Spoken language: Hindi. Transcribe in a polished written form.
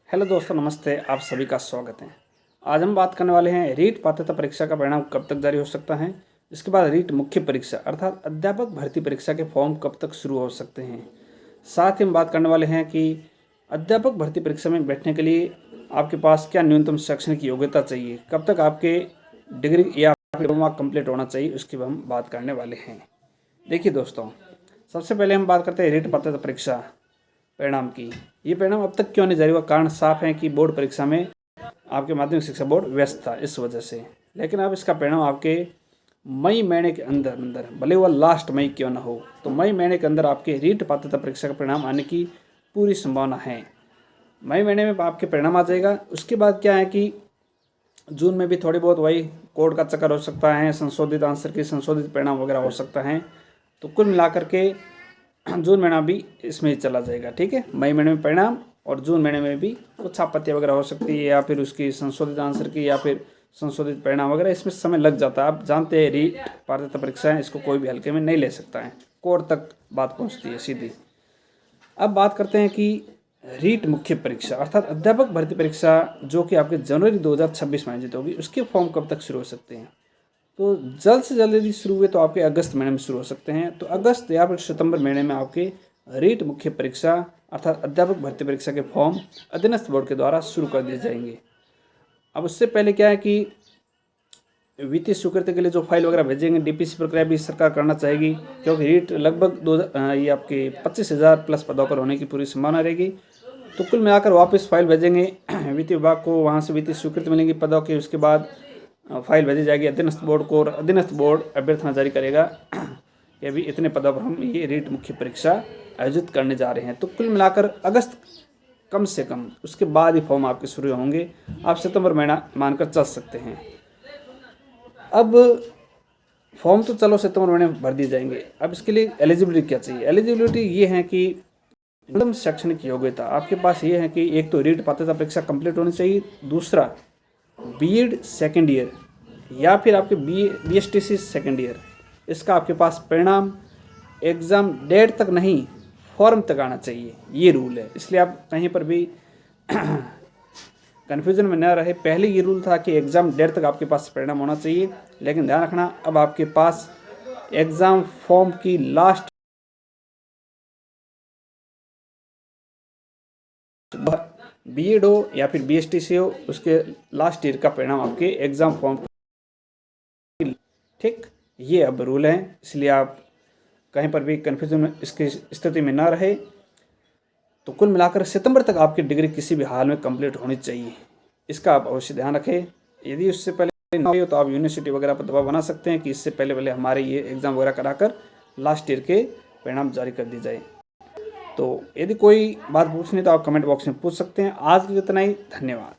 हेलो दोस्तों, नमस्ते। आप सभी का स्वागत है। आज हम बात करने वाले हैं रीट पात्रता परीक्षा का परिणाम कब तक जारी हो सकता है। इसके बाद रीट मुख्य परीक्षा अर्थात अध्यापक भर्ती परीक्षा के फॉर्म कब तक शुरू हो सकते हैं। साथ ही हम बात करने वाले हैं कि अध्यापक भर्ती परीक्षा में बैठने के लिए आपके पास क्या न्यूनतम शैक्षणिक योग्यता चाहिए, कब तक आपके डिग्री या डिप्लोमा कंप्लीट होना चाहिए, उसकी हम बात करने वाले हैं। देखिए दोस्तों, सबसे पहले हम बात करते हैं रीट पात्रता परीक्षा परिणाम की। ये परिणाम अब तक क्यों नहीं जारी हुआ? कारण साफ है कि बोर्ड परीक्षा में आपके माध्यमिक शिक्षा बोर्ड व्यस्त था इस वजह से। लेकिन अब इसका परिणाम आपके मई महीने के अंदर अंदर, भले वह लास्ट मई क्यों ना हो, तो मई महीने के अंदर आपके रीट पात्रता परीक्षा का परिणाम आने की पूरी संभावना है। मई महीने में आपके परिणाम आ जाएगा। उसके बाद क्या है कि जून में भी थोड़ी बहुत वही कोड का चक्कर हो सकता है, संशोधित आंसर की संशोधित परिणाम वगैरह हो सकता है। तो कुल मिलाकर के जून महीना भी इसमें ही चला जाएगा। ठीक है, मई महीने में परिणाम और जून महीने में भी कुछ आपत्तियाँ वगैरह हो सकती है, या फिर उसकी संशोधित आंसर की या फिर संशोधित परिणाम वगैरह, इसमें समय लग जाता है। आप जानते हैं रीट पात्रता परीक्षा है, इसको कोई भी हल्के में नहीं ले सकता है, कोर्ट तक बात पहुँचती है सीधी। अब बात करते हैं कि रीट मुख्य परीक्षा अर्थात अध्यापक भर्ती परीक्षा जो कि आपके जनवरी 2026 में आयोजित होगी, उसके फॉर्म कब तक शुरू हो सकते हैं। तो जल्द से जल्द यदि शुरू हुए तो आपके अगस्त महीने में शुरू हो सकते हैं। तो अगस्त या फिर सितंबर महीने में आपके रीट मुख्य परीक्षा अर्थात अध्यापक भर्ती परीक्षा के फॉर्म अधीनस्थ बोर्ड के द्वारा शुरू कर दिए जाएंगे। अब उससे पहले क्या है कि वित्तीय स्वीकृति के लिए जो फाइल वगैरह भेजेंगे, डीपीसी प्रक्रिया भी सरकार करना चाहेगी, क्योंकि रीट लगभग ये आपके 25,000 प्लस पदों पर होने की पूरी संभावना रहेगी। तो कुल मिलाकर वापस फाइल भेजेंगे वित्तीय विभाग को, वहाँ से वित्तीय स्वीकृति मिलेगी पदों की। उसके बाद फाइल भेजी जाएगी अधीनस्थ बोर्ड को, और अधीनस्थ बोर्ड अभ्यर्थना जारी करेगा कि अभी इतने पदों पर हम ये रीट मुख्य परीक्षा आयोजित करने जा रहे हैं। तो कुल मिलाकर अगस्त कम से कम, उसके बाद ही फॉर्म आपके शुरू होंगे। आप सितंबर महीना मानकर चल सकते हैं। अब फॉर्म तो चलो सितंबर महीने में भर दिए जाएंगे। अब इसके लिए एलिजिबिलिटी क्या चाहिए? एलिजिबिलिटी ये है कि न्यूनतम शैक्षणिक योग्यता आपके पास ये है कि एक तो रीट पात्रता परीक्षा कंप्लीट होनी चाहिए, दूसरा बीएड सेकेंड ईयर या फिर आपके बीएसटीसी सेकेंड ईयर, इसका आपके पास परिणाम एग्ज़ाम डेट तक नहीं फॉर्म तक आना चाहिए, ये रूल है। इसलिए आप कहीं पर भी कन्फ्यूजन में न रहे। पहले ये रूल था कि एग्ज़ाम डेट तक आपके पास परिणाम होना चाहिए, लेकिन ध्यान रखना अब आपके पास एग्ज़ाम फॉर्म की लास्ट बीएड हो या फिर बीएसटीसी हो, उसके लास्ट ईयर का परिणाम आपके एग्ज़ाम फॉर्म। ठीक, ये अब रूल हैं, इसलिए आप कहीं पर भी कन्फ्यूजन में इसकी स्थिति में ना रहे। तो कुल मिलाकर सितंबर तक आपकी डिग्री किसी भी हाल में कंप्लीट होनी चाहिए, इसका आप अवश्य ध्यान रखें। यदि उससे पहले ना हो तो आप यूनिवर्सिटी वगैरह पर दबाव बना सकते हैं कि इससे पहले पहले हमारे ये एग्ज़ाम वगैरह कराकर लास्ट ईयर के परिणाम जारी कर दी जाए। तो यदि कोई बात पूछनी तो आप कमेंट बॉक्स में पूछ सकते हैं। आज के लिए इतना ही, धन्यवाद।